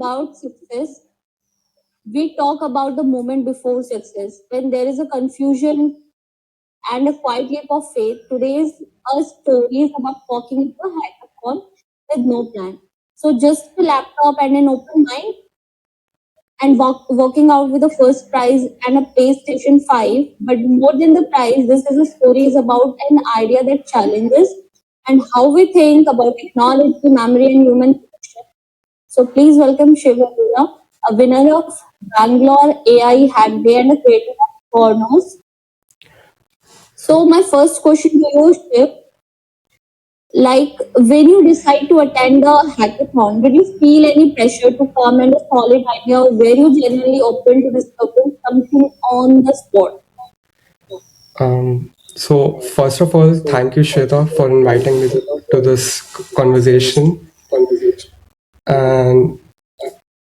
about success, we talk about the moment before success. When there is a confusion and a quiet leap of faith, today's a story is about walking into a hackathon with no plan. So just a laptop and an open mind and walking out with the first prize and a PlayStation 5. But more than the prize, this is a story is about an idea that challenges and how we think about technology, memory, and human connection. So please welcome Shiva Arora, a winner of Bangalore AI Hack Day and a creator of Cornos. So my first question to you, Shiv, like when you decide to attend a hackathon, did you feel any pressure to come and a solid idea, or were you genuinely open to discovering something on the spot? So first of all, thank you, Shweta, for inviting me to this conversation. And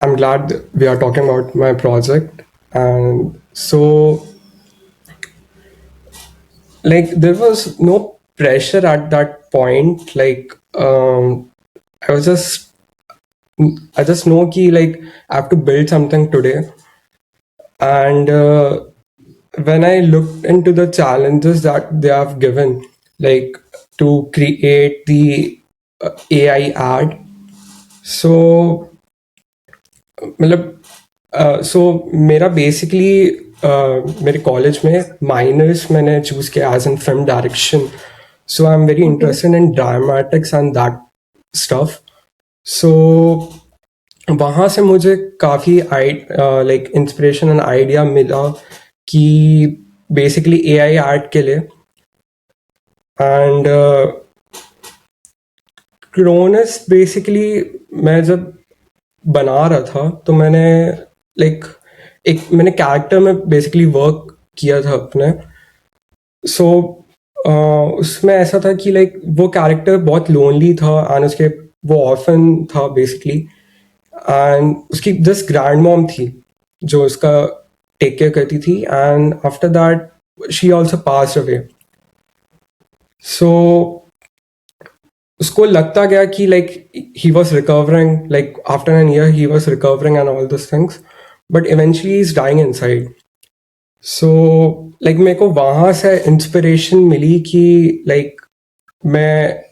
I'm glad that we are talking about my project. And so, like, there was no pressure at that point. I was just, I just know ki like I have to build something today. And when I looked into the challenges that they have given, like to create the AI ad, so सो मेरा basically मेरे college में miners मैंने choose किया as in film direction so I am very interested in dramatics and that stuff so वहाँ से मुझे काफ़ी like inspiration and idea मिला कि बेसिकली एआई आर्ट के लिए एंड क्रोनस बेसिकली मैं जब बना रहा था तो मैंने लाइक मैंने कैरेक्टर में बेसिकली वर्क किया था अपने सो उसमें ऐसा था कि लाइक वो कैरेक्टर बहुत लोनली था एंड उसके वो ऑर्फन था बेसिकली एंड उसकी जस्ट ग्रैंड मॉम थी जो उसका टेक केयर करती थी and after that she also pass away so उसको लगता गया कि like he was recovering like after an year he was recovering and all this things but eventually is dying inside so like मेरे को वहाँ से inspiration मिली कि like मैं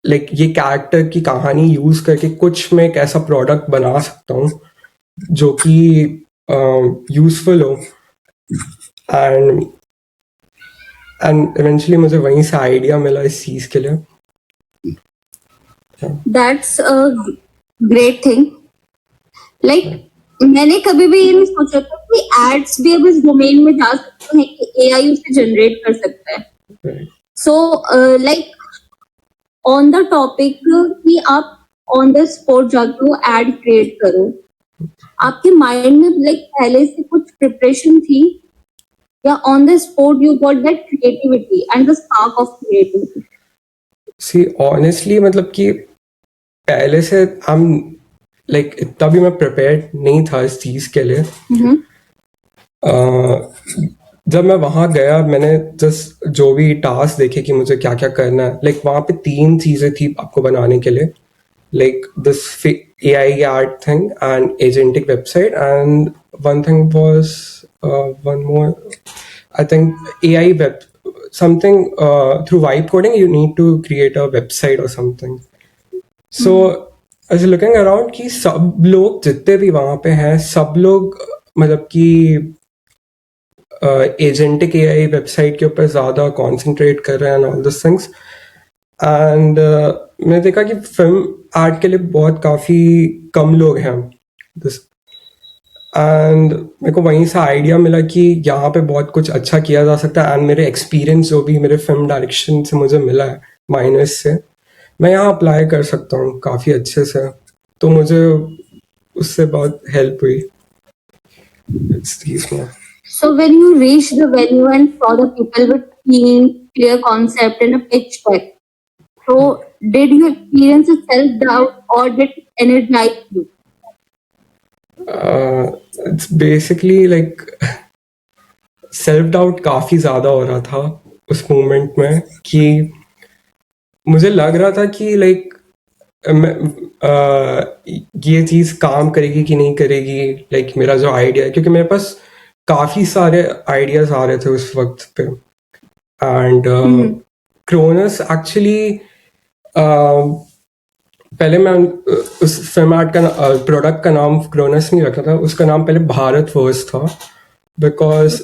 लाइक ये कैरेक्टर की कहानी यूज करके कुछ मैं एक ऐसा प्रोडक्ट बना सकता हूँ जो कि यूजफुल हो एंड इवेंचुअली मुझे वहीं से आइडिया मिला इस चीज़ के लिए That's a great thing. Like मैंने कभी भी ये नहीं सोचा था कि एड्स भी अब इस डोमेन में जा सकते हैं कि एआई उसे जनरेट कर सकता है. So like on the topic कि आप ऑन द स्पॉट जाके वो एड क्रिएट करो, आपके माइंड में लाइक पहले से कुछ प्रिपरेशन थी या on the spot you got that creativity and the spark of creativity? See honestly मतलब कि पहले से हम लाइक इतना भी मैं प्रिपेयर्ड नहीं था इस चीज़ के लिए जब मैं वहाँ गया मैंने जस्ट जो भी टास्क देखे कि मुझे क्या क्या करना है लाइक वहाँ पे 3 चीज़ें थी आपको बनाने के लिए like this AI art thing and agentic website and one thing was one more I think AI web something through vibe coding you need to create a website or something so I was looking around कि सब लोग जितने भी वहाँ पे हैं सब लोग मतलब कि एजेंटिक AI वेबसाइट के ऊपर ज़्यादा कॉन्सेंट्रेट कर रहे हैं and all this things and मैंने देखा कि फिल्म आर्ट के लिए बहुत काफ़ी कम लोग हैं दिस एंड मेरे को वहीं से आइडिया मिला कि यहाँ पे बहुत कुछ अच्छा किया जा सकता है एंड मेरे एक्सपीरियंस जो भी मेरे फिल्म डायरेक्शन से मुझे मिला है माइनस से मैं यहाँ अप्लाई कर सकता हूँ काफ़ी अच्छे से तो मुझे उससे बहुत हेल्प हुई इस चीज़ में So when you reach the venue and saw the people with clear concept and a pitch deck, so did you experience a self-doubt or did it energize you? It's basically like self doubt काफ़ी ज़्यादा हो रहा था उस moment में कि मुझे लग रहा था कि लाइक ये चीज़ काम करेगी कि नहीं करेगी, लाइक मेरा जो आइडिया है, क्योंकि मेरे पास काफ़ी सारे आइडियाज़ आ रहे थे उस वक्त पे। एंड क्रोनस एक्चुअली पहले मैं उस फिल्म आर्ट का प्रोडक्ट का नाम क्रोनस नहीं रखा था, उसका नाम पहले भारत वर्स था, बिकॉज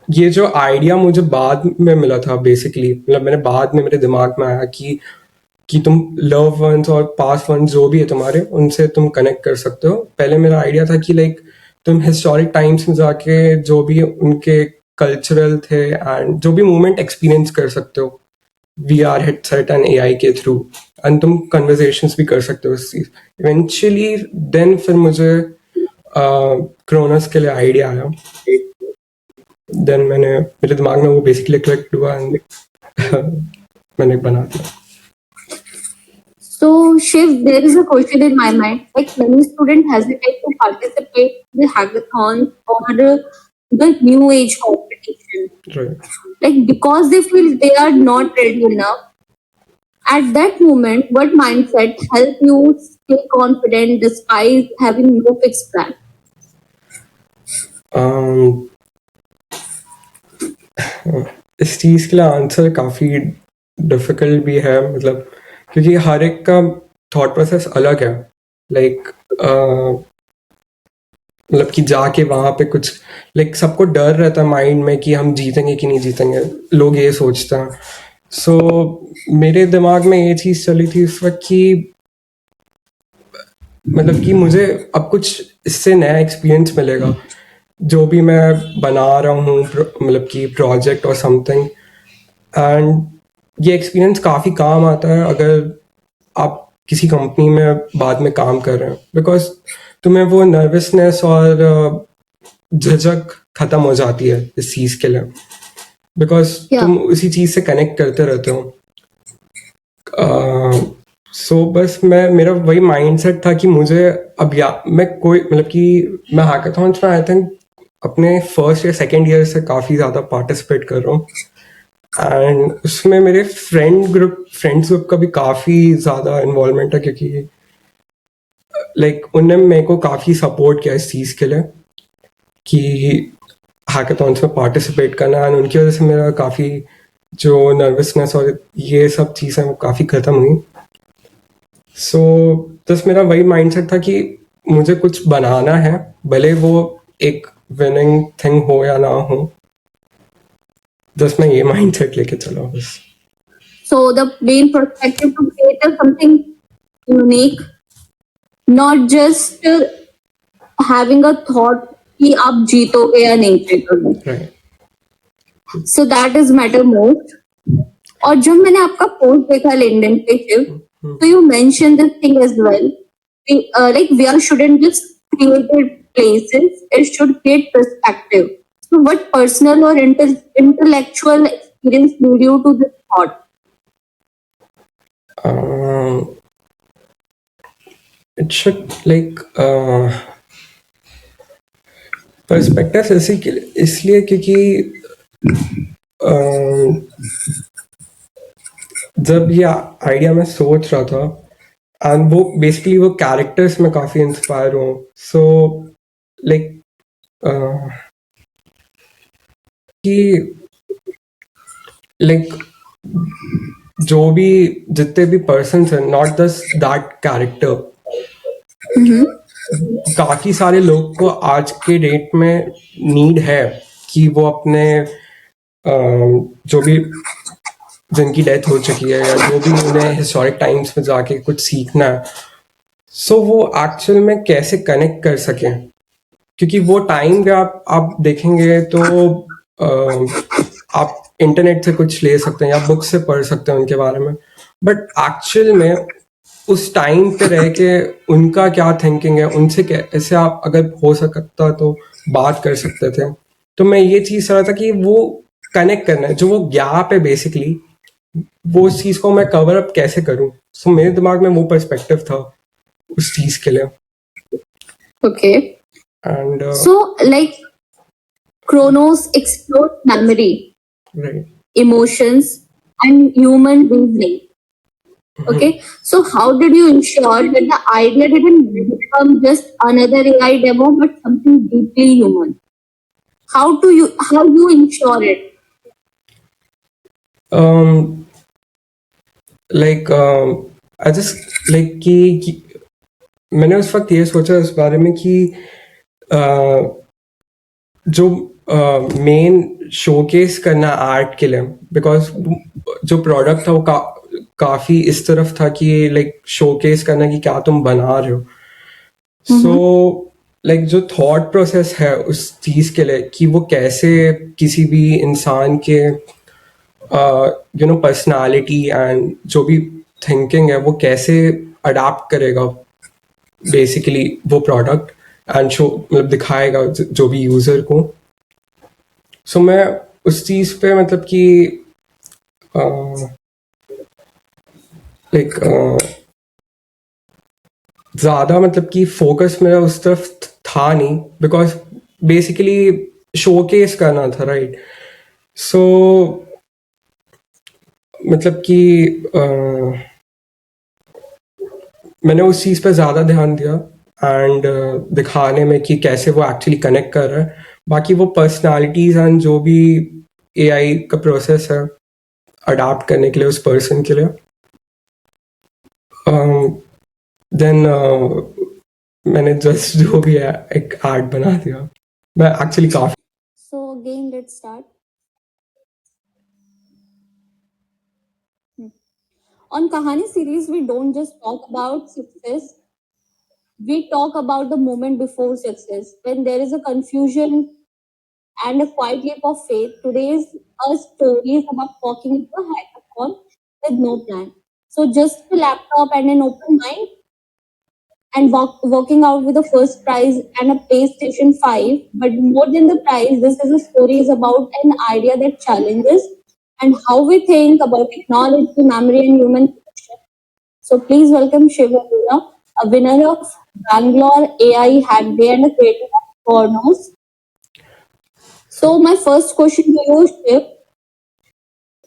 ये जो आइडिया मुझे बाद में मिला था बेसिकली, मतलब मैंने बाद में मेरे दिमाग में आया कि तुम लव वंस और पास्ट वंस जो भी है तुम्हारे, उनसे तुम कनेक्ट कर सकते हो। पहले मेरा आइडिया था कि लाइक तुम हिस्टोरिक टाइम्स में जाके जो भी उनके कल्चरल थे एंड जो भी मूवमेंट एक्सपीरियंस कर सकते हो VR हेडसेट एंड AI के थ्रू, एंड तुम कन्वर्सेशंस भी कर सकते हो उस चीज। इवेंचुअली देन फिर मुझे क्रोनस के लिए आइडिया आया, देन मेरे दिमाग में वो बेसिकली क्लिक हुआ एंड मैंने बना दिया। So, Shiv, there is a question in my mind. Like many students hesitate to participate in the hackathon or the new age competition. Right. Like because they feel they are not ready enough. At that moment, what mindset help you stay confident despite having no fixed plan? इस चीज़ के लिए answer काफ़ी difficult भी है, मतलब क्योंकि हर एक का थॉट प्रोसेस अलग है। लाइक मतलब कि जाके वहाँ पे कुछ लाइक सबको डर रहता है माइंड में कि हम जीतेंगे कि नहीं जीतेंगे, लोग ये सोचते हैं। सो मेरे दिमाग में ये चीज़ चली थी उस वक्त कि मतलब कि मुझे अब कुछ इससे नया एक्सपीरियंस मिलेगा जो भी मैं बना रहा हूँ, मतलब कि प्रोजेक्ट और समथिंग, एंड ये एक्सपीरियंस काफ़ी काम आता है अगर आप किसी कंपनी में बाद में काम कर रहे हैं, बिकॉज तुम्हें वो नर्वसनेस और झिझक खत्म हो जाती है इस चीज़ के लिए, बिकॉज तुम उसी चीज़ से कनेक्ट करते रहते हो। सो बस मेरा वही माइंडसेट था कि मुझे अब मैं कोई मतलब कि मैं हैकाथॉन्स में आई थिंक अपने फर्स्ट या सेकेंड ईयर से काफ़ी ज़्यादा पार्टिसिपेट कर रहा हूँ, एंड उसमें मेरे फ्रेंड्स ग्रुप का भी काफ़ी ज़्यादा इन्वॉल्वमेंट है, क्योंकि लाइक उनने मेरे को काफ़ी सपोर्ट किया इस चीज़ के लिए कि हैकाथॉन्स में पार्टिसिपेट करना, एंड उनकी वजह से मेरा काफ़ी जो नर्वसनेस और ये सब चीज़ें वो काफ़ी ख़त्म हुई। सो बस मेरा वही माइंडसेट था कि मुझे कुछ बनाना है, भले वो एक विनिंग थिंग हो या ना हो, बस मैं ये माइंडसेट लेके चला बस। So the main perspective to create something unique, not just having a thought कि आप जीतोगे या नहीं जीतोगे. Right. So that is matter most. और जब मैंने आपका पोस्ट देखा लिंक्डइन पे Shiv, so you mentioned this thing as well. Like VR shouldn't just create places, it should create perspective. So what personal or intellectual experience lead you to this thought? It should like perspective इसलिए क्योंकि जब ये idea मैं सोच रहा था, and वो basically वो कैरेक्टर्स में काफ़ी इंस्पायर हूँ, सो लाइक कि लाइक जो भी जितने भी पर्सन्स हैं, नॉट जस्ट दैट कैरेक्टर, काफ़ी सारे लोग को आज के डेट में नीड है कि वो अपने जो भी जिनकी डेथ हो चुकी है या जो भी उन्हें हिस्टोरिक टाइम्स में जाके कुछ सीखना है, सो वो एक्चुअल में कैसे कनेक्ट कर सकें, क्योंकि वो टाइम पे आप देखेंगे तो आप इंटरनेट से कुछ ले सकते हैं या बुक से पढ़ सकते हैं उनके बारे में, बट एक्चुअल में उस टाइम पे रह के उनका क्या थिंकिंग है, उनसे कैसे आप अगर हो सकता तो बात कर सकते थे। तो मैं ये चीज़ रहा था कि वो कनेक्ट करना है, जो वो गैप है बेसिकली, वो उस चीज़ को मैं कवर अप कैसे करूं। सो मेरे दिमाग में वो पर्सपेक्टिव था उस चीज़ के लिए। Okay. And so like Chronos explores memory, right, emotions, and human reasoning. Okay, so how did you ensure that the idea didn't become just another AI demo but something deeply human? How you ensure it? um like I just like कि मैंने उस वक्त ये सोचा इस बारे में कि जो मेन शोकेस करना आर्ट के लिए, बिकॉज जो प्रोडक्ट था वो काफी इस तरफ था कि लाइक शोकेस करना कि क्या तुम बना रहे हो. सो लाइक जो थॉट प्रोसेस है उस चीज के लिए कि वो कैसे किसी भी इंसान के पर्सनालिटी एंड जो भी थिंकिंग है वो कैसे अडाप्ट करेगा बेसिकली वो प्रोडक्ट एंड शो मतलब दिखाएगा जो भी यूजर को. सो मैं उस चीज पे मतलब कि लाइक ज्यादा मतलब कि फोकस मेरा उस तरफ था नहीं, बिकॉज बेसिकली शोकेस करना था, राइट. सो मतलब कि मैंने उस चीज पे ज्यादा ध्यान दिया एंड दिखाने में कि कैसे वो एक्चुअली कनेक्ट कर रहा है. बाकी वो पर्सनालिटीज एंड जो भी एआई का प्रोसेस है अडाप्ट करने के लिए उस पर्सन के लिए, देन मैंने जस्ट जो भी है एक आर्ट बना दिया. मैं एक्चुअली काफी So again, let's start. On Kahani series, we don't just talk about success, we talk about the moment before success. When there is a confusion and a quiet leap of faith, today's a story is about walking into a hackathon with no plan. So just a laptop and an open mind and walking out with the first prize and a PlayStation 5. But more than the prize, this is a story is about an idea that challenges and how we think about technology, memory, and human connection. So please welcome Shiva Gura, a winner of Bangalore AI Hack Day and a creator of Cornos. So my first question to you, Shiv,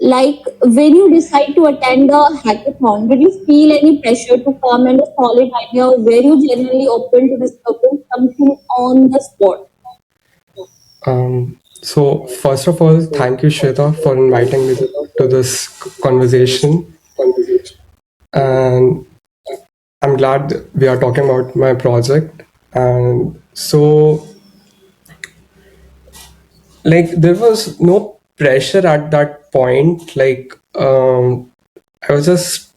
like when you decide to attend a hackathon, did you feel any pressure to come and a solid idea, or were you genuinely open to discovering something on the spot? So first of all, thank you, Shweta, for inviting me to this conversation. And I'm glad we are talking about my project. And so, like, there was no pressure at that point. Like, I was just,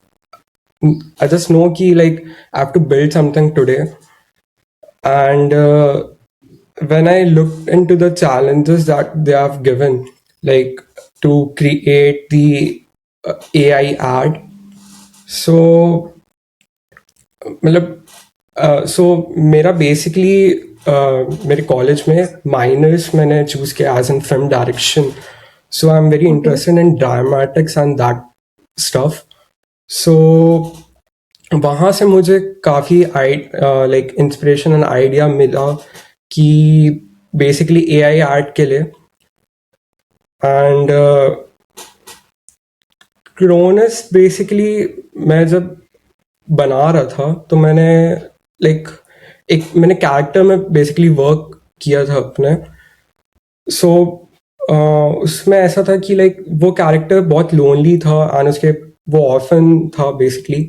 I just know ki like I have to build something today. And when I looked into the challenges that they have given, like to create the AI ad, so मतलब सो मेरा basically मेरे college में miners मैंने choose किया as an film direction. So I am very interested in dramatics and that stuff. So वहाँ से मुझे काफ़ी लाइक इंस्पिरेशन एंड आइडिया मिला कि बेसिकली एआई आर्ट के लिए. एंड क्रोनस बेसिकली मैं जब बना रहा था तो मैंने लाइक मैंने कैरेक्टर में बेसिकली वर्क किया था अपने. सो उसमें ऐसा था कि लाइक वो कैरेक्टर बहुत लोनली था एंड उसके वो ऑर्फन था बेसिकली.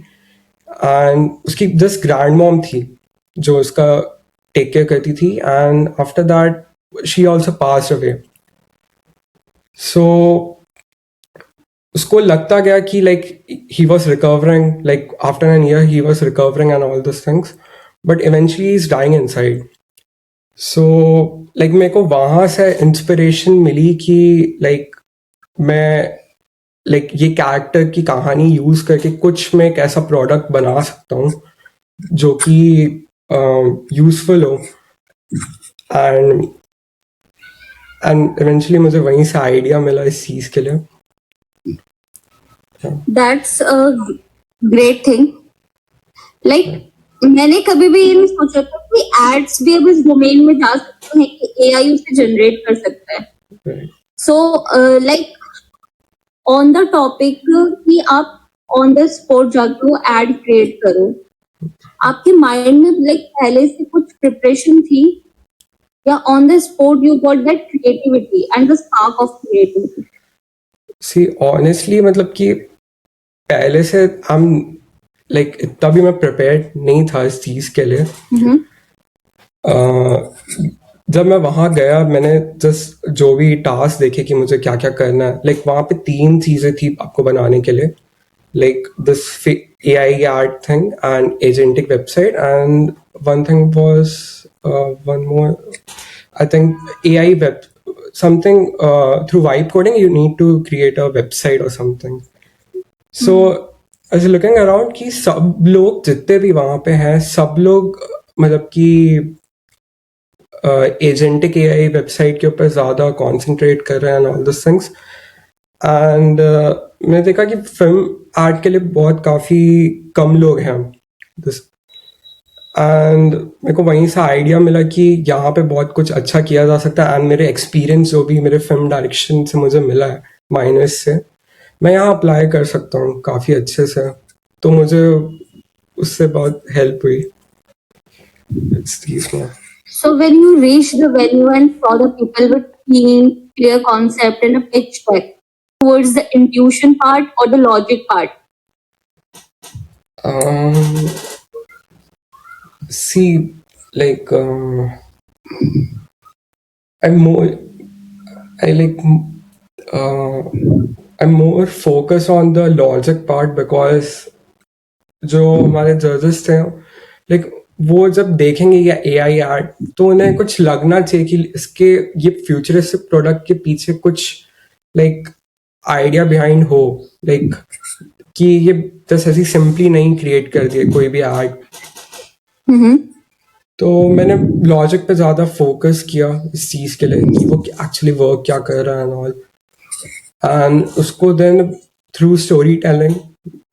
एंड उसकी जस्ट ग्रैंड मॉम थी जो उसका टेक केयर करती थी, and after that she also pass away. So उसको लगता गया कि like he was recovering, like after an year he was recovering and all this things, but eventually is dying inside. So like मेरे को वहाँ से इंस्पिरेशन मिली कि like मैं लाइक ये कैरेक्टर की कहानी यूज करके कुछ मैं एक ऐसा प्रोडक्ट बना सकता हूँ जो कि यूजफुल हो. एंड इवेंचुअली मुझे वहीं से आइडिया मिला इस चीज के लिए. That's a great thing. Like मैंने कभी भी ये नहीं सोचा था कि एड्स भी अब इस डोमेन में जा सकते हैं कि एआई उसे जनरेट कर सकता है. So like on the topic कि आप ऑन द स्पॉट जाके वो एड क्रिएट करो? आपके माइंड में लाइक पहले से कुछ प्रिपरेशन थी, या on the spot you got that creativity and the spark of creativity? See honestly मतलब कि पहले से हम लाइक इतना भी मैं प्रिपेयर्ड नहीं था इस चीज के लिए। जब मैं वहां गया मैंने जस्ट जो भी टास्क देखे कि मुझे क्या क्या करना है, लाइक वहां पे 3 चीजें थी आपको बनाने के लिए, like this AI art thing and agentic website, and one thing was one more, I think AI web something through vibe coding you need to create a website or something. So I was looking around कि सब लोग जितने भी वहाँ पे हैं सब लोग मतलब कि एजेंटिक AI वेबसाइट के ऊपर ज़्यादा कॉन्सेंट्रेट कर रहे हैं and all these things. And मैंने देखा कि फिल्म आर्ट के लिए बहुत काफ़ी कम लोग हैं एंड मेरे को वहीं से आइडिया मिला कि यहाँ पे बहुत कुछ अच्छा किया जा सकता है, एंड मेरे एक्सपीरियंस जो भी मेरे फिल्म डायरेक्शन से मुझे मिला है माइनस से, मैं यहाँ अप्लाई कर सकता हूँ काफ़ी अच्छे से, तो मुझे उससे बहुत हेल्प हुई इस चीज़ में। So when you reached the venue and saw the people with clear concept and a pitch deck, towards the intuition part or the logic part? See, like I'm more, I like I'm more focused on the logic part because जो हमारे जजेस थे like वो जब देखेंगे ये AI art तो उन्हें कुछ लगना चाहिए कि इसके ये फ्यूचरिस्टिक प्रोडक्ट के पीछे कुछ लाइक आइडिया बिहाइंड हो, लाइक कि ये बस ऐसी सिंपली नहीं क्रिएट कर दिए कोई भी आर्ट। तो मैंने लॉजिक पे ज़्यादा फोकस किया इस चीज़ के लिए कि वो एक्चुअली वर्क क्या कर रहा है एंड ऑल, एंड उसको देन थ्रू स्टोरी टेलिंग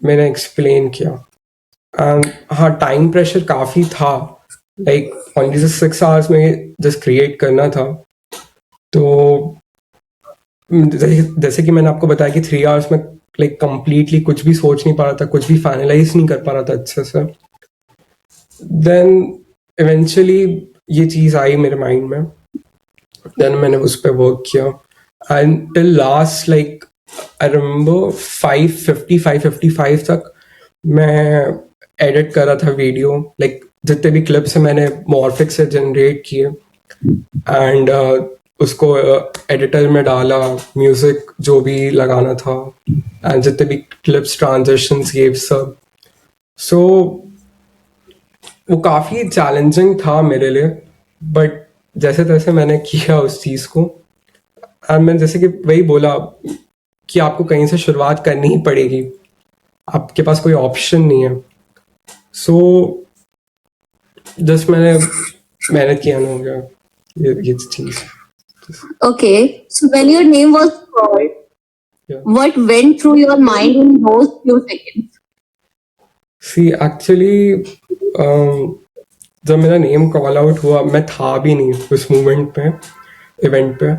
मैंने एक्सप्लेन किया। एंड हाँ टाइम प्रेशर काफ़ी था, लाइक ओनली जस्ट 6 आवर्स में जस्ट क्रिएट करना था। तो जैसे कि मैंने आपको बताया कि 3 आवर्स में लाइक कंप्लीटली कुछ भी सोच नहीं पा रहा था, कुछ भी फाइनलाइज नहीं कर पा रहा था अच्छे से। देन इवेंचुअली ये चीज़ आई मेरे माइंड में, देन मैंने उस पर वर्क किया and till last like I remember 555 तक मैं एडिट कर रहा था वीडियो, लाइक जितने भी क्लिप्स हैं मैंने मॉर्फिक से जनरेट किए एंड उसको एडिटर में डाला, म्यूजिक जो भी लगाना था एंड जितने भी क्लिप्स ट्रांजिशंस ये सब। सो वो काफ़ी चैलेंजिंग था मेरे लिए, बट जैसे तैसे मैंने किया उस चीज़ को। एंड मैंने जैसे कि वही बोला कि आपको कहीं से शुरुआत करनी ही पड़ेगी, आपके पास कोई ऑप्शन नहीं है। सो जस्ट मैंने मेहनत किया ना हो गया ये चीज़। Okay, so when your name was called, Yeah. what went through your mind in those few seconds? See actually जब मेरा नेम कॉल आउट हुआ मैं था भी नहीं उस मोमेंट पे, इवेंट पे।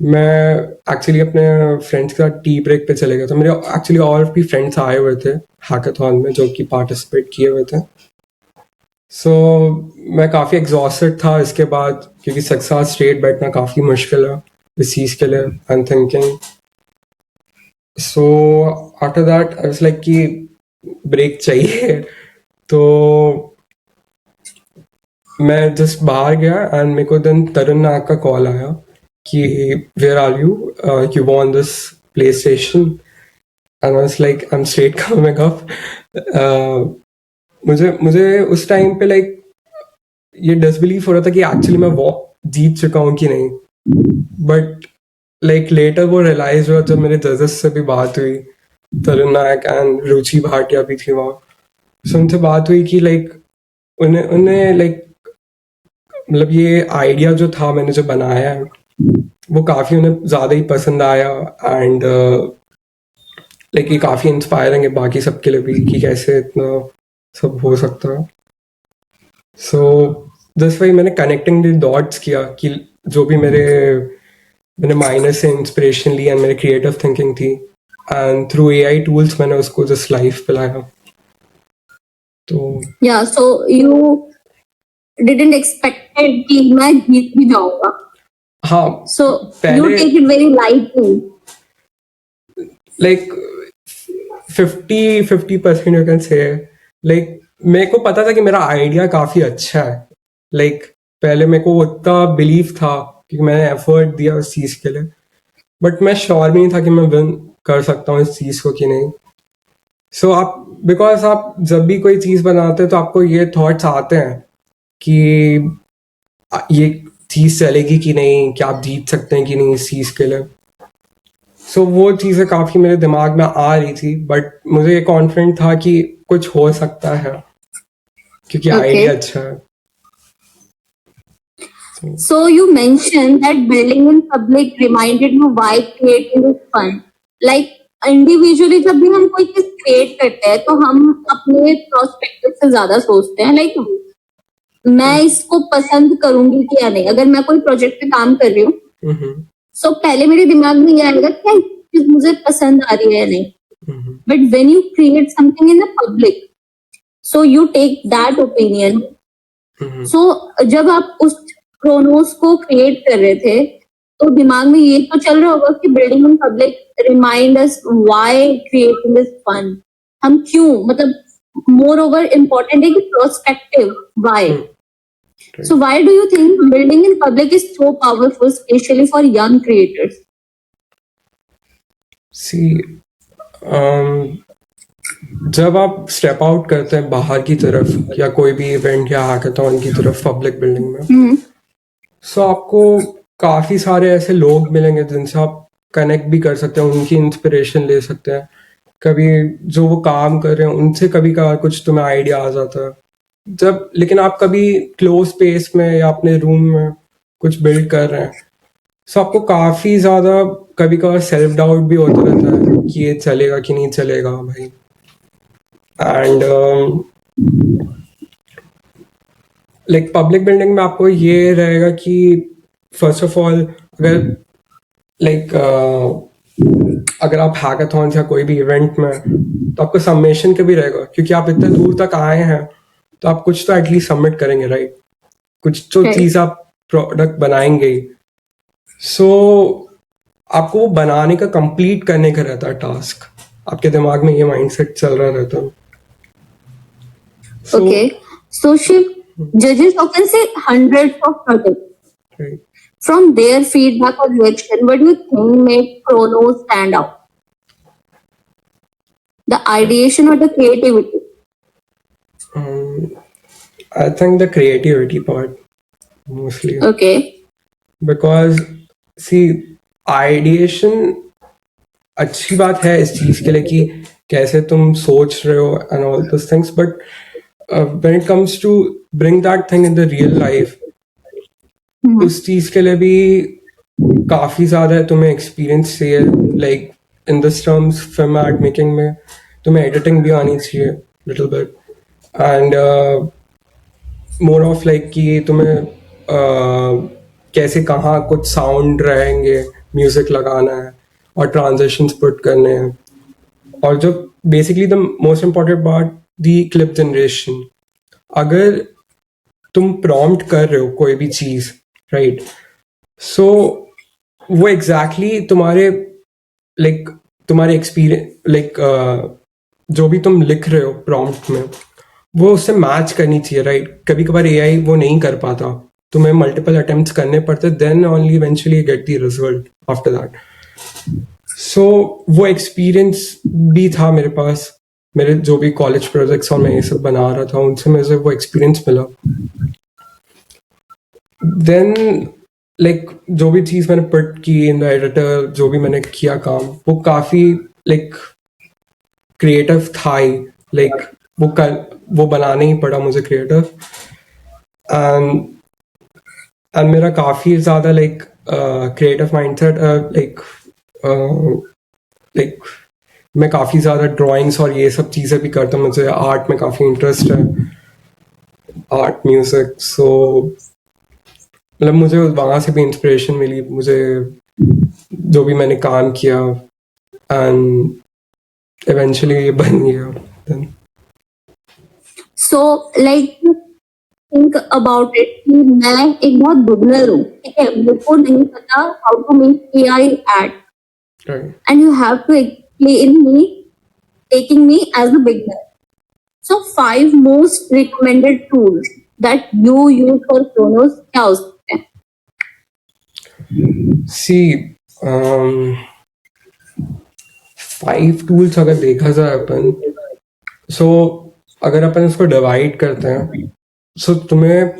मैं एक्चुअली अपने फ्रेंड्स के साथ टी ब्रेक पे चले गया था। मेरे एक्चुअली और भी फ्रेंड्स आए हुए थे हैकाथॉन में जो कि पार्टिसिपेट किए हुए थे। सो मैं काफ़ी एग्जॉस्टेड था इसके बाद, क्योंकि 6 आवर्स स्ट्रेट बैठना काफ़ी मुश्किल है इस चीज़ के लिए। I am thinking, so after that I was like कि ब्रेक चाहिए। तो मैं जस्ट बाहर गया एंड मेरे को देन तरुण नाग का कॉल आया कि where are you, you won this PlayStation, and I was like I am straight coming up. मुझे उस टाइम पे लाइक ये डिसबिलीफ हो रहा था कि एक्चुअली मैं वो जीत चुका हूँ कि नहीं, बट लाइक लेटर वो रियलाइज हुआ जब मेरे जजेस से भी बात हुई, तरुण नायक एंड रुचि भाटिया भी थी वहाँ। सो उनसे बात हुई कि लाइक उन्हें लाइक मतलब ये आइडिया जो था मैंने जो बनाया है वो काफ़ी उन्हें ज़्यादा ही पसंद आया, एंड लाइक ये काफ़ी इंस्पायरिंग है बाकी सबके लिए भी कि कैसे इतना सब हो सकता है। सो दिस वही मैंने कनेक्टिंग द डॉट्स किया कि जो भी मैंने माइनस से इंस्पिरेशन ली एंड मेरी क्रिएटिव थिंकिंग थी, एंड थ्रू एआई टूल्स मैंने उसको जस्ट लाइफ पिलाया। तो Yeah, so you didn't expect कि मैं जीत भी जाऊंगा. हाँ, So you पहले take it very lightly. Like 50% you can say, like मेरे को पता था कि मेरा आइडिया काफी अच्छा है। लाइक पहले मेरे को उतना बिलीव था कि मैंने एफर्ट दिया उस चीज के लिए, बट मैं श्योर भी नहीं था कि मैं विन कर सकता हूँ इस चीज को कि नहीं। सो आप बिकॉज आप जब भी कोई चीज बनाते हैं तो आपको ये थॉट्स आते हैं कि ये चीज चलेगी कि नहीं, क्या आप जीत सकते हैं कि नहीं इस चीज के लिए। सो वो चीजें काफी मेरे दिमाग में आ रही थी, बट मुझे ये कॉन्फिडेंट था कि कुछ हो सकता है क्योंकि आइडिया Okay. अच्छा है। So you mentioned that building in public reminded you why creating is fun. Like individually जब भी हम कोई चीज क्रिएट करते हैं तो हम अपने प्रोस्पेक्टिव से ज्यादा सोचते हैं, लाइक मैं इसको पसंद करूंगी कि या नहीं। अगर मैं कोई प्रोजेक्ट पे काम कर रही हूँ सो पहले मेरे दिमाग में ये आएगा क्या ये चीज मुझे पसंद आ रही है या नहीं। But when you create something in the public so you take that opinion. So जब आप उस क्रोनोस को क्रिएट कर रहे थे तो दिमाग में ये तो चल रहा होगा कि building in public remind us why creating is fun. हम क्यों, मतलब मोर ओवर इम्पोर्टेंट है कि prospective why. So why do you think building in public is so powerful, especially for young creators? सी जब आप स्टेप आउट करते हैं बाहर की तरफ या कोई भी इवेंट या हैकाथॉन की तरफ पब्लिक बिल्डिंग में, सो आपको काफी सारे ऐसे लोग मिलेंगे जिनसे आप कनेक्ट भी कर सकते हैं, उनकी इंस्पिरेशन ले सकते हैं। कभी जो वो काम कर रहे हैं उनसे कभी कभार कुछ तुम्हें आइडिया आ जाता है जब, लेकिन आप कभी क्लोज स्पेस में या अपने रूम में कुछ बिल्ड कर रहे हैं, सो आपको काफी ज्यादा कभी कभार सेल्फ डाउट भी होता रहता है कि ये चलेगा कि नहीं चलेगा भाई। एंड लाइक पब्लिक बिल्डिंग में आपको ये रहेगा कि फर्स्ट ऑफ ऑल अगर लाइक अगर आप हैकाथॉन या कोई भी इवेंट में, तो आपको सबमिशन का भी रहेगा क्योंकि आप इतने दूर तक आए हैं तो आप कुछ तो एटलीस्ट सबमिट करेंगे, राइट? कुछ तो Right. चीज आप प्रोडक्ट बनाएंगे ही। सो आपको वो बनाने का कंप्लीट करने का रहता है टास्क, आपके दिमाग में ये माइंडसेट चल रहा रहता है। Okay. So Shiv, judges often say hundreds of projects. Right. From their feedback or reaction, what do you think made Chronos stand out? The ideation or the creativity? I think the creativity part mostly, Okay. because see ideation अच्छी बात है इस चीज के लिए कि कैसे तुम सोच रहे हो and all this things, but when it comes to bring that thing in the real life, उस चीज के लिए भी काफी ज्यादा तुम्हें एक्सपीरियंस चाहिए। Like in this terms film art making में तुम्हें एडिटिंग भी आनी चाहिए little bit, and more of like कि तुम्हें कैसे कहाँ कुछ साउंड रहेंगे, म्यूजिक लगाना है और ट्रांजिशंस पुट करने हैं, और जो basically the most important part the clip generation. अगर तुम प्रॉम्प्ट कर रहे हो कोई भी चीज, राइट, सो वो एग्जैक्टली तुम्हारे लाइक तुम्हारे एक्सपीरियंस लाइक जो भी तुम लिख रहे हो प्रॉम्प्ट में वो उससे मैच करनी चाहिए, राइट? कभी कभार एआई वो नहीं कर पाता, तुम्हें मल्टीपल अटेम्प्ट्स करने पड़ते, then only eventually get the result after that. So वो एक्सपीरियंस भी था मेरे पास, मेरे जो भी कॉलेज प्रोजेक्ट्स और मैं ये सब बना रहा था उनसे मुझे वो एक्सपीरियंस मिला। देन लाइक जो भी चीज मैंने पुट की इन द एडिटर, जो भी मैंने किया काम, वो काफी लाइक क्रिएटिव था ही। लाइक वो बनाने ही पड़ा मुझे क्रिएटिव, एंड मेरा काफी ज्यादा लाइक क्रिएटिव माइंडसेट लाइक मैं काफी ज्यादा ड्राइंग्स और ये सब चीजें भी करता हूँ, मुझे आर्ट में काफी इंटरेस्ट है, आर्ट म्यूजिक। सो मतलब मुझे वहां से भी इंस्पिरेशन मिली, मुझे जो भी मैंने काम किया एंड इवेंचुअली ये बन गया then. So like think about it कि मैं एक बहुत बिगनर हूँ, ठीक है, मेरे को नहीं पता how to make AI ad Right. And you have to explain me taking me as a beginner. So 5 most recommended tools that you use for Chronos क्या हो सकते हैं? See, 5 टूल्स अगर देखा जाए अपन, सो अगर अपन इसको डिवाइड करते हैं, सो तुम्हें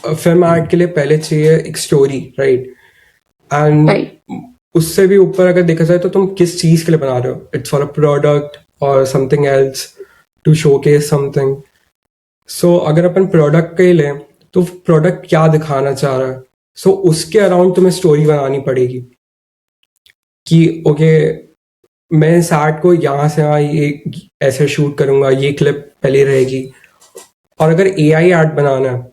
फिल्म आर्ट के लिए पहले चाहिए एक स्टोरी, राइट? And Right. उससे भी ऊपर अगर देखा जाए तो तुम किस चीज के लिए बना रहे हो, इट्स फॉर अ प्रोडक्ट और something else to showcase something. So अगर अपन प्रोडक्ट के लिए तो प्रोडक्ट क्या दिखाना चाह रहा है, सो उसके अराउंड तुम्हें स्टोरी बनानी पड़ेगी कि ओके मैं इस आर्ट को यहाँ से यहाँ ये ऐसे शूट करूंगा, ये क्लिप पहले रहेगी. और अगर एआई आर्ट बनाना है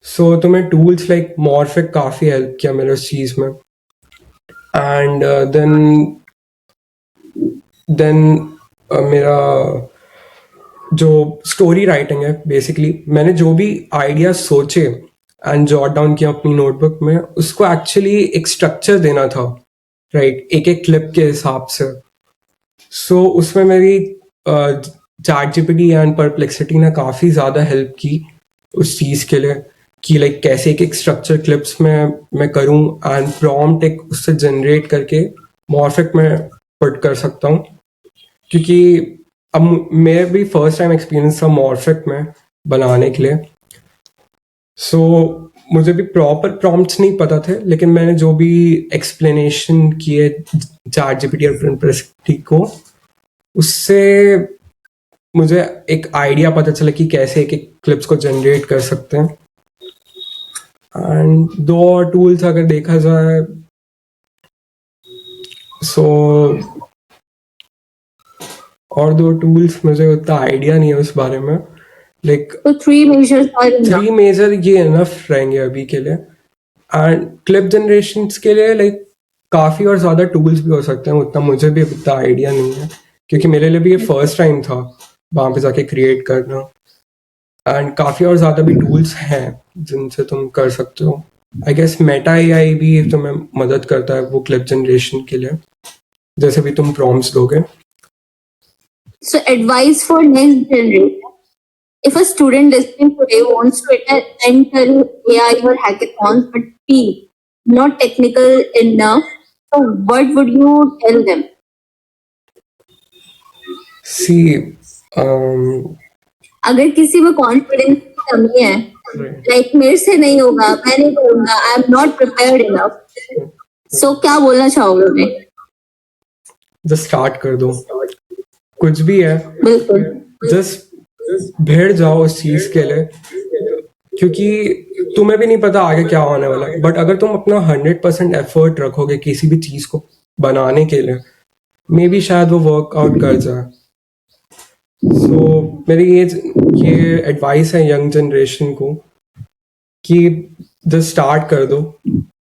सो तुम्हें टूल्स लाइक मॉर्फिक काफ़ी हेल्प किया मेरे उस चीज़ में. एंड देन मेरा जो स्टोरी राइटिंग है, बेसिकली मैंने जो भी आइडिया सोचे एंड जॉट डाउन किया अपनी नोटबुक में, उसको एक्चुअली एक स्ट्रक्चर देना था, राइट? एक एक क्लिप के हिसाब से. सो उसमें मेरी चैट जीपीटी एंड परप्लेक्सिटी ने काफ़ी ज़्यादा हेल्प की उस चीज़ के लिए कि लाइक कैसे एक एक स्ट्रक्चर क्लिप्स में मैं करूं एंड प्रॉम्प्ट एक उससे जनरेट करके मॉर्फिक में पुट कर सकता हूं. क्योंकि अब मेरे भी फर्स्ट टाइम एक्सपीरियंस था मॉर्फिक में बनाने के लिए. सो मुझे भी प्रॉपर प्रॉम्प्ट्स नहीं पता थे, लेकिन मैंने जो भी एक्सप्लेनेशन किए चैट जीपीटी और परप्लेक्सिटी को, उससे मुझे एक आइडिया पता चला कि कैसे एक एक क्लिप्स को जनरेट कर सकते हैं. एंड 2 और टूल्स अगर देखा जाए सो और 2 टूल्स मुझे उतना आइडिया नहीं है उस बारे में. लाइक तो 3 मेजर्स आर 3 मेजर ये इनफ रहेंगे अभी के लिए. एंड क्लिप जनरेशन के लिए लाइक काफ़ी और ज़्यादा टूल्स भी हो सकते हैं, उतना मुझे भी उतना आइडिया नहीं है क्योंकि मेरे लिए भी ये फर्स्ट टाइम था वहाँ पे जाके क्रिएट करना. एंड काफ़ी और ज़्यादा भी टूल्स हैं जिनसे तुम कर सकते हो. आई गेस मेटा एआई भी तुम्हें मदद करता है वो क्लिप जनरेशन के लिए, जैसे भी तुम प्रॉम्प्ट्स दोगे. So advice for next generation. If a student listening today wants to enter AI or hackathons but feel not technical enough, so what would you tell them? सी अगर किसी में कॉन्फिडेंस की कमी है, लाइक मेरे से नहीं होगा, मैं नहीं करूंगा, I am not prepared enough, so क्या बोलना चाहोगे उन्हें? जस्ट स्टार्ट कर दो, कुछ भी है, बिल्कुल. जस्ट भिड़ जाओ उस चीज़ के लिए, क्योंकि तुम्हें भी नहीं पता आगे क्या होने वाला है. बट अगर तुम अपना 100% एफर्ट रखोगे किसी भी चीज़ को बनाने के लिए, मे बी शायद वो वर्कआउट कर जाए. सो मेरी ये एडवाइस है यंग जनरेशन को कि जस्ट स्टार्ट कर दो.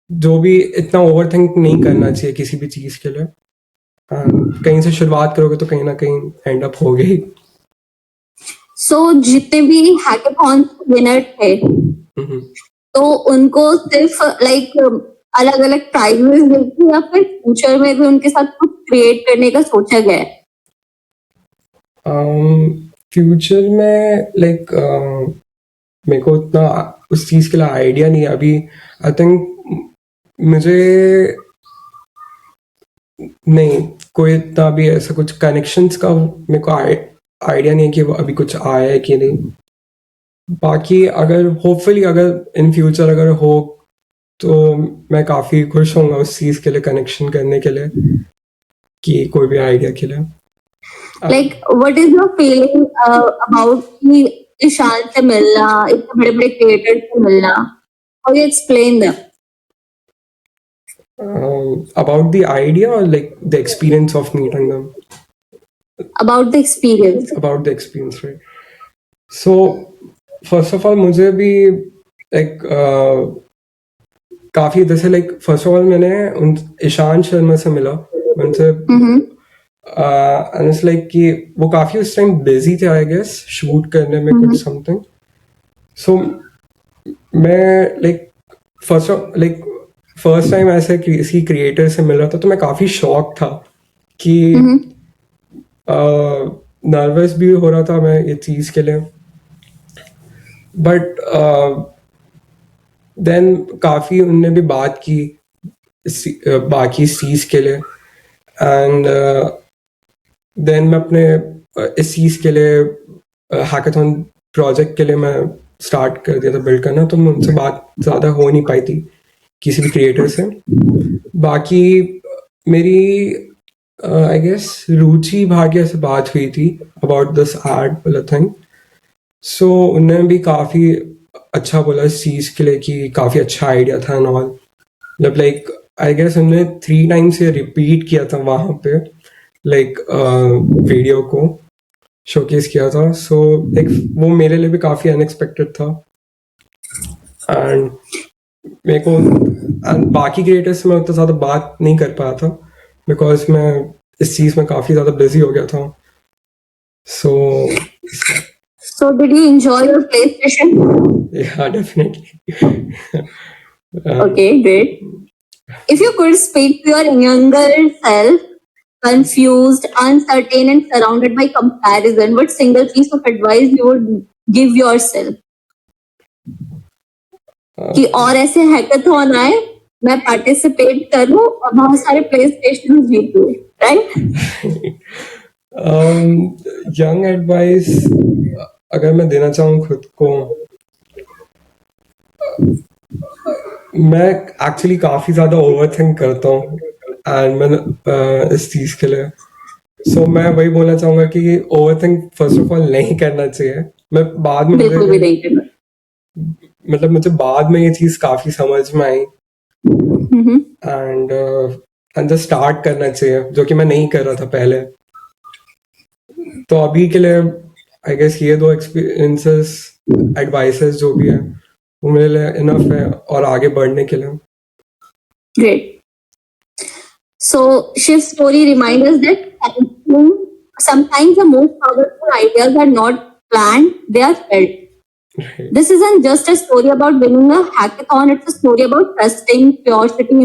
जो भी इतना ओवर थिंक नहीं करना चाहिए किसी भी चीज़ के लिए. कहीं से शुरुआत करोगे तो कहीं ना कहीं एंड अप हो गई. सो जितने भी हैकाथॉन विनर थे तो उनको सिर्फ लाइक अलग अलग प्राइजेस देके या फिर फ्यूचर में भी उनके साथ कुछ क्रिएट करने का सोचा गया है? फ्यूचर में लाइक मेरे को उतना उस चीज़ के लिए आइडिया नहीं है अभी. आई थिंक मुझे नहीं कोई इतना भी ऐसा कुछ कनेक्शंस का मेरे को आइडिया नहीं है कि वो अभी कुछ आया है कि नहीं. बाकी अगर होपफुली अगर इन फ्यूचर अगर हो तो मैं काफ़ी खुश होऊंगा उस चीज़ के लिए, कनेक्शन करने के लिए, कि कोई भी आइडिया के लिए. Like what is your feeling about कि ईशान से मिलना, इतने बड़े बड़े क्रिएटर से मिलना, how you explain them? About the idea or like the experience of meeting them? About the experience. About the experience, right? So first of all मुझे भी like काफ़ी जैसे like first of all मैंने उन ईशान शर्मा से मिला, उनसे एंड इट्स लाइक कि वो काफ़ी उस टाइम बिजी थे आई गेस शूट करने में कुछ समथिंग. सो मैं फर्स्ट टाइम ऐसे किसी क्रिएटर से मिल रहा था, तो मैं काफ़ी शॉक था कि नर्वस भी हो रहा था मैं इस चीज़ के लिए. बट देन काफ़ी उनने भी बात की बाकी इस चीज़ के लिए. एंड देन मैं अपने इस चीज़ के लिए हैकाथॉन प्रोजेक्ट के लिए मैं स्टार्ट कर दिया था बिल्ड करना. तो मुझसे बात ज़्यादा हो नहीं पाई थी किसी भी क्रिएटर से. बाकी मेरी आई गेस रुचि भाटिया से बात हुई थी अबाउट दिस आर्ट वाला थिंग. सो उन्होंने भी काफ़ी अच्छा बोला इस चीज़ के लिए कि काफ़ी अच्छा आइडिया था एंड ऑल. मतलब लाइक आई गेस उन्होंने 3 टाइम्स ये रिपीट किया था वहाँ पे लाइक वीडियो को शोकेस किया था. सो लाइक वो मेरे लिए भी काफ़ी अनएक्सपेक्टेड था. एंड मेरे को and बाकी क्रिएटर्स से मैं उतना ज़्यादा बात नहीं कर पाया था बिकॉज मैं इस चीज़ में काफ़ी ज़्यादा बिजी हो गया था. सो So did you enjoy your PlayStation? yeah, definitely. Okay, great. If you could speak to your younger self, confused, uncertain, and surrounded by comparison, what single piece of advice you would give yourself? कि और ऐसे hackathon आए, मैं participate करूं और बहुत सारे PlayStation जीतूं, राइट? यंग एडवाइस अगर मैं देना चाहूँ खुद को, मैं एक्चुअली काफ़ी ज़्यादा ओवरथिंक करता हूँ एंड मैं इस चीज़ के लिए. सो मैं वही बोलना चाहूँगा कि ओवरथिंक फर्स्ट ऑफ ऑल नहीं करना चाहिए. मैं बाद में बिल्कुल भी नहीं करना. मतलब मुझे बाद में ये चीज़ काफ़ी समझ में आई एंड जस्ट स्टार्ट करना चाहिए जो कि मैं नहीं कर रहा था पहले. तो अभी के लिए आई गेस ये 2 एक्सपीरियंसेस एडवाइसेस जो भी है वो मेरे लिए इनफ है और आगे बढ़ने के लिए. Great. So Shiv's story reminds us that sometimes the most powerful ideas are not planned, they are felt. Right. This isn't just a story about winning a hackathon, it's a story about trusting, curiosity,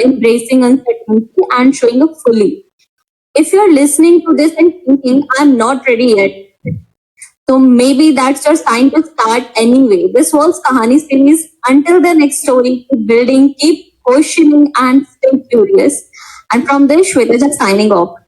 embracing uncertainty, and showing up fully. If you're listening to this and thinking, I'm not ready yet, so maybe that's your sign to start anyway. This was Kahani series. Until the next story, keep building, keep questioning, and stay curious. And from this, Shweta just signing off.